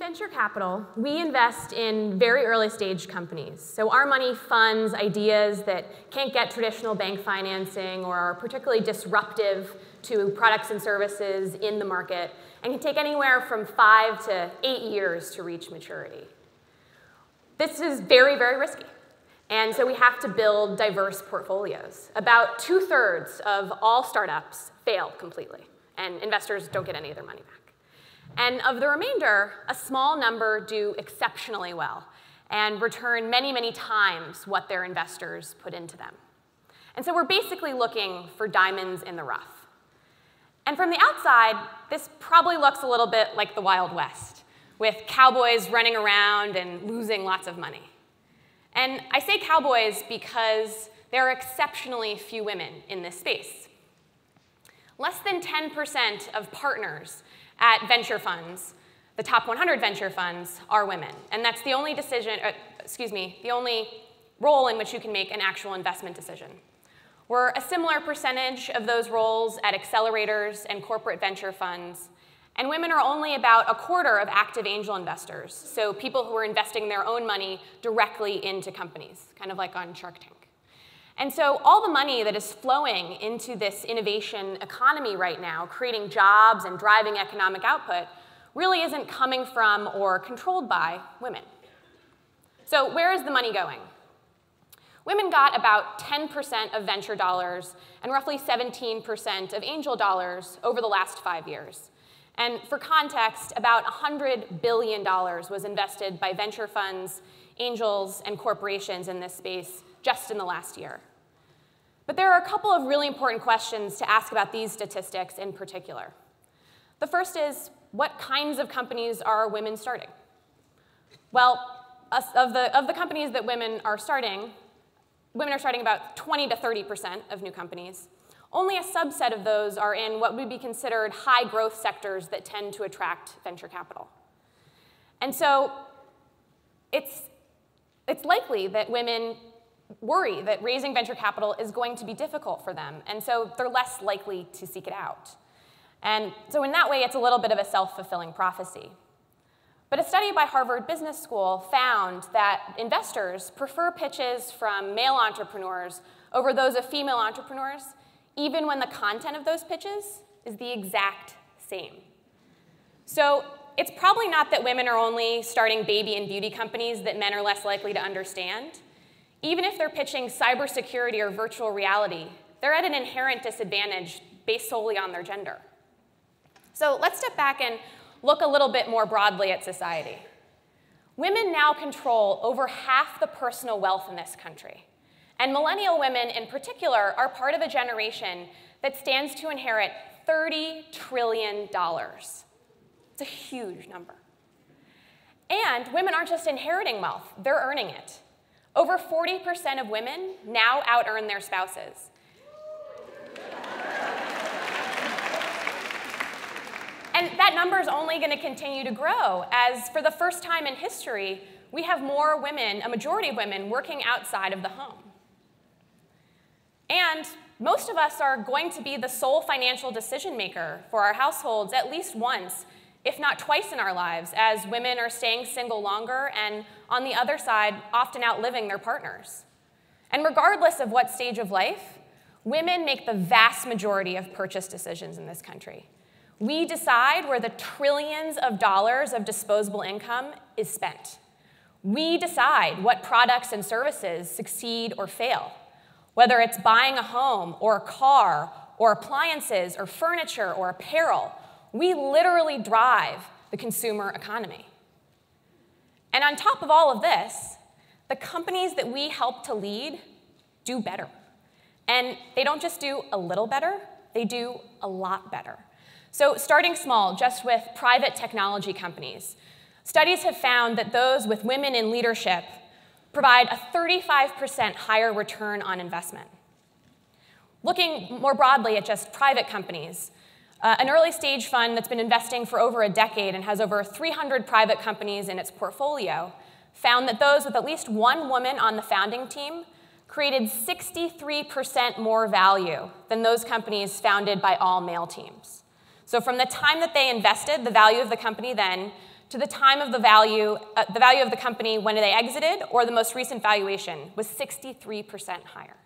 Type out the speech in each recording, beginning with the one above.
venture capital, we invest in very early stage companies. So our money funds ideas that can't get traditional bank financing or are particularly disruptive to products and services in the market and can take anywhere from 5 to 8 years to reach maturity. This is very, very risky. And so we have to build diverse portfolios. About 2/3 of all startups fail completely, and investors don't get any of their money back. And of the remainder, a small number do exceptionally well and return many, many times what their investors put into them. And so we're basically looking for diamonds in the rough. And from the outside, this probably looks a little bit like the Wild West, with cowboys running around and losing lots of money. And I say cowboys because there are exceptionally few women in this space. Less than 10% of partners at venture funds, the top 100 venture funds, are women. And that's the only the only role in which you can make an actual investment decision. We're a similar percentage of those roles at accelerators and corporate venture funds. And women are only about 1/4 of active angel investors, so people who are investing their own money directly into companies, kind of like on Shark Tank. And so all the money that is flowing into this innovation economy right now, creating jobs and driving economic output, really isn't coming from or controlled by women. So where is the money going? Women got about 10% of venture dollars and roughly 17% of angel dollars over the last 5 years. And for context, about $100 billion was invested by venture funds, angels, and corporations in this space just in the last year. But there are a couple of really important questions to ask about these statistics in particular. The first is, what kinds of companies are women starting? Well, of the companies that women are starting about 20 to 30% of new companies. Only a subset of those are in what would be considered high growth sectors that tend to attract venture capital. And so it's likely that women worry that raising venture capital is going to be difficult for them, and so they're less likely to seek it out. And so in that way, it's a little bit of a self-fulfilling prophecy. But a study by Harvard Business School found that investors prefer pitches from male entrepreneurs over those of female entrepreneurs, even when the content of those pitches is the exact same. So it's probably not that women are only starting baby and beauty companies that men are less likely to understand. Even if they're pitching cybersecurity or virtual reality, they're at an inherent disadvantage based solely on their gender. So let's step back and look a little bit more broadly at society. Women now control over half the personal wealth in this country. And millennial women in particular are part of a generation that stands to inherit $30 trillion. It's a huge number. And women aren't just inheriting wealth, they're earning it. Over 40% of women now out-earn their spouses. And that number is only going to continue to grow, as for the first time in history, we have more women, a majority of women, working outside of the home. And most of us are going to be the sole financial decision maker for our households at least once, if not twice in our lives, as women are staying single longer and, on the other side, often outliving their partners. And regardless of what stage of life, women make the vast majority of purchase decisions in this country. We decide where the trillions of dollars of disposable income is spent. We decide what products and services succeed or fail, whether it's buying a home or a car or appliances or furniture or apparel. We literally drive the consumer economy. And on top of all of this, the companies that we help to lead do better. And they don't just do a little better, they do a lot better. So starting small, just with private technology companies, studies have found that those with women in leadership provide a 35% higher return on investment. Looking more broadly at just private companies, an early stage fund that's been investing for over a decade and has over 300 private companies in its portfolio found that those with at least one woman on the founding team created 63% more value than those companies founded by all male teams. So from the time that they invested, the value of the company then, to the time of the value of the company when they exited or the most recent valuation was 63% higher.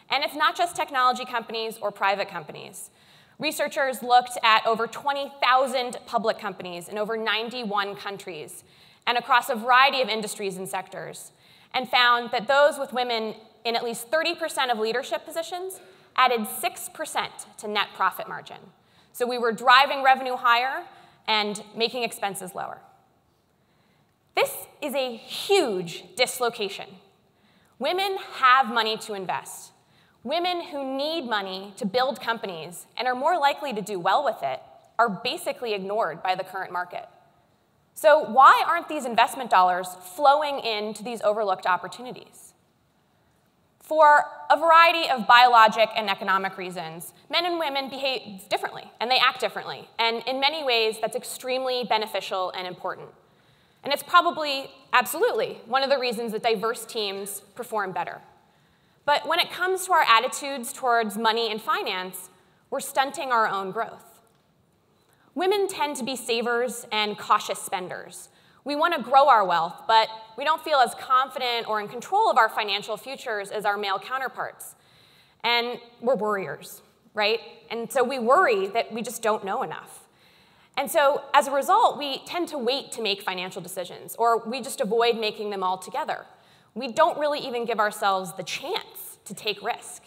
And it's not just technology companies or private companies. Researchers looked at over 20,000 public companies in over 91 countries and across a variety of industries and sectors, and found that those with women in at least 30% of leadership positions added 6% to net profit margin. So we were driving revenue higher and making expenses lower. This is a huge dislocation. Women have money to invest. Women who need money to build companies and are more likely to do well with it are basically ignored by the current market. So why aren't these investment dollars flowing into these overlooked opportunities? For a variety of biologic and economic reasons, men and women behave differently, and they act differently. And in many ways, that's extremely beneficial and important. And it's probably, absolutely, one of the reasons that diverse teams perform better. But when it comes to our attitudes towards money and finance, we're stunting our own growth. Women tend to be savers and cautious spenders. We want to grow our wealth, but we don't feel as confident or in control of our financial futures as our male counterparts. And we're worriers, right? And so we worry that we just don't know enough. And so as a result, we tend to wait to make financial decisions, or we just avoid making them altogether. We don't really even give ourselves the chance to take risk.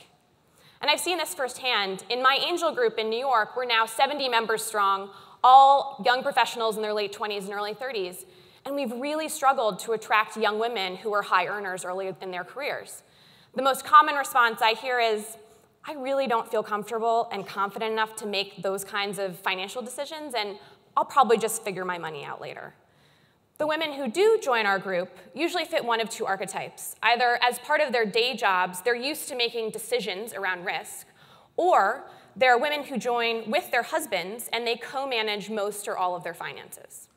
And I've seen this firsthand. In my angel group in New York, we're now 70 members strong, all young professionals in their late 20s and early 30s. And we've really struggled to attract young women who are high earners early in their careers. The most common response I hear is, I really don't feel comfortable and confident enough to make those kinds of financial decisions, and I'll probably just figure my money out later. The women who do join our group usually fit one of two archetypes. Either as part of their day jobs, they're used to making decisions around risk, or they're women who join with their husbands and they co-manage most or all of their finances.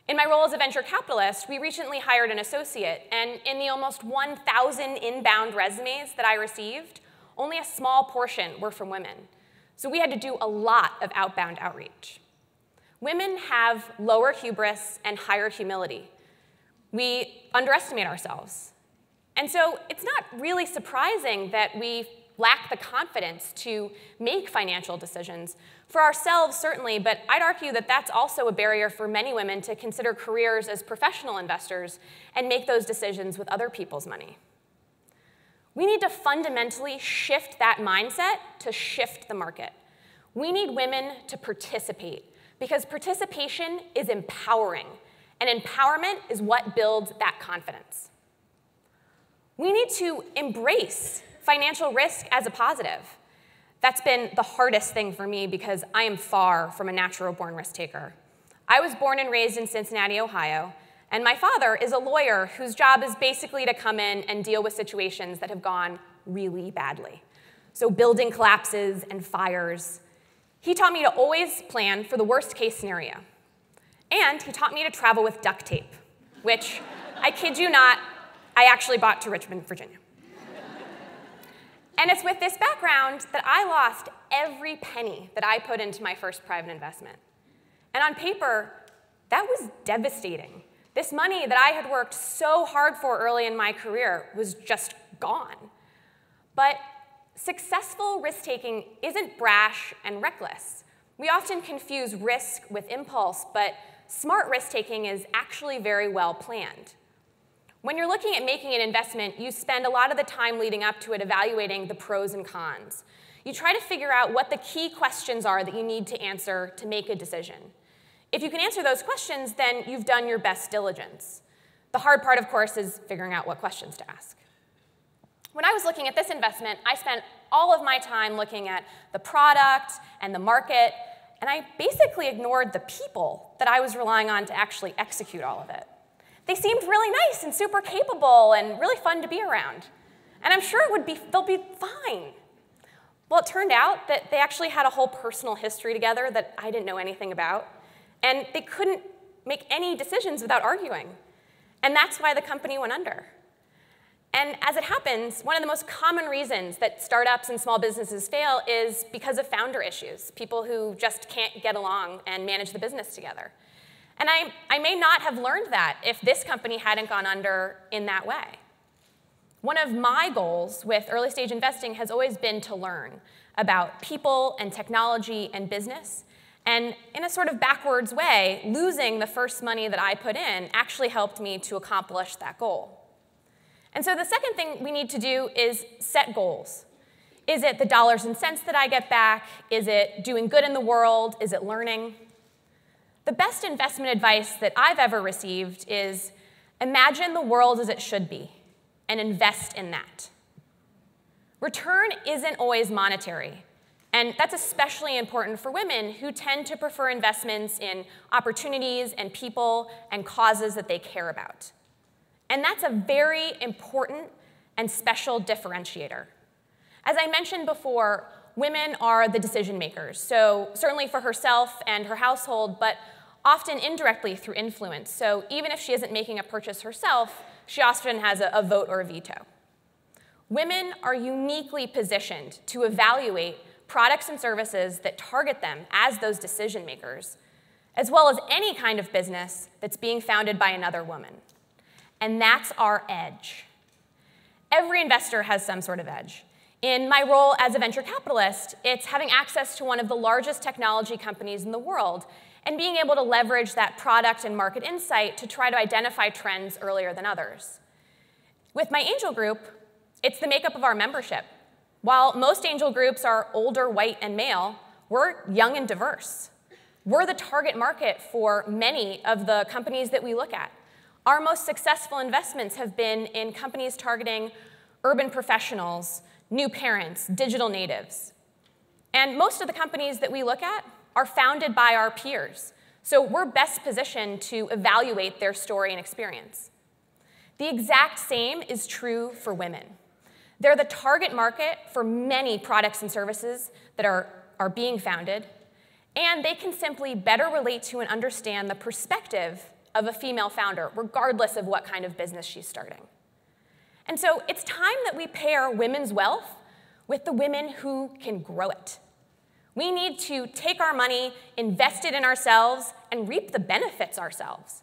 In my role as a venture capitalist, we recently hired an associate, and in the almost 1,000 inbound resumes that I received, only a small portion were from women. So we had to do a lot of outbound outreach. Women have lower hubris and higher humility. We underestimate ourselves. And so it's not really surprising that we lack the confidence to make financial decisions. For ourselves, certainly, but I'd argue that that's also a barrier for many women to consider careers as professional investors and make those decisions with other people's money. We need to fundamentally shift that mindset to shift the market. We need women to participate, because participation is empowering, and empowerment is what builds that confidence. We need to embrace financial risk as a positive. That's been the hardest thing for me because I am far from a natural-born risk taker. I was born and raised in Cincinnati, Ohio, and my father is a lawyer whose job is basically to come in and deal with situations that have gone really badly. So building collapses and fires. He taught me to always plan for the worst-case scenario. And he taught me to travel with duct tape, which, I kid you not, I actually bought to Richmond, Virginia. And it's with this background that I lost every penny that I put into my first private investment. And on paper, that was devastating. This money that I had worked so hard for early in my career was just gone. But successful risk-taking isn't brash and reckless. We often confuse risk with impulse, but smart risk-taking is actually very well planned. When you're looking at making an investment, you spend a lot of the time leading up to it evaluating the pros and cons. You try to figure out what the key questions are that you need to answer to make a decision. If you can answer those questions, then you've done your best diligence. The hard part, of course, is figuring out what questions to ask. When I was looking at this investment, I spent all of my time looking at the product and the market, and I basically ignored the people that I was relying on to actually execute all of it. They seemed really nice and super capable and really fun to be around. And I'm sure they'll be fine. Well, it turned out that they actually had a whole personal history together that I didn't know anything about. And they couldn't make any decisions without arguing. And that's why the company went under. And as it happens, one of the most common reasons that startups and small businesses fail is because of founder issues, people who just can't get along and manage the business together. And I may not have learned that if this company hadn't gone under in that way. One of my goals with early stage investing has always been to learn about people and technology and business. And in a sort of backwards way, losing the first money that I put in actually helped me to accomplish that goal. And so the second thing we need to do is set goals. Is it the dollars and cents that I get back? Is it doing good in the world? Is it learning? The best investment advice that I've ever received is imagine the world as it should be and invest in that. Return isn't always monetary, and that's especially important for women who tend to prefer investments in opportunities and people and causes that they care about. And that's a very important and special differentiator. As I mentioned before, women are the decision makers, so certainly for herself and her household, but often indirectly through influence. So even if she isn't making a purchase herself, she often has a vote or a veto. Women are uniquely positioned to evaluate products and services that target them as those decision makers, as well as any kind of business that's being founded by another woman. And that's our edge. Every investor has some sort of edge. In my role as a venture capitalist, it's having access to one of the largest technology companies in the world and being able to leverage that product and market insight to try to identify trends earlier than others. With my angel group, it's the makeup of our membership. While most angel groups are older, white, and male, we're young and diverse. We're the target market for many of the companies that we look at. Our most successful investments have been in companies targeting urban professionals, new parents, digital natives. And most of the companies that we look at are founded by our peers, so we're best positioned to evaluate their story and experience. The exact same is true for women. They're the target market for many products and services that are being founded, and they can simply better relate to and understand the perspective of a female founder, regardless of what kind of business she's starting. And so it's time that we pair women's wealth with the women who can grow it. We need to take our money, invest it in ourselves, and reap the benefits ourselves.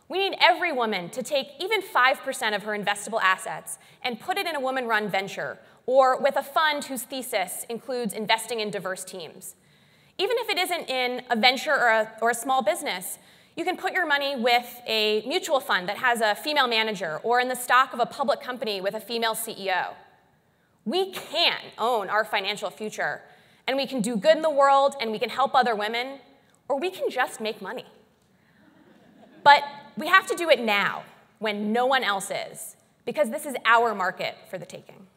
We need every woman to take even 5% of her investable assets and put it in a woman-run venture, or with a fund whose thesis includes investing in diverse teams. Even if it isn't in a venture or a small business, you can put your money with a mutual fund that has a female manager, or in the stock of a public company with a female CEO. We can own our financial future, and we can do good in the world, and we can help other women, or we can just make money. But we have to do it now, when no one else is, because this is our market for the taking.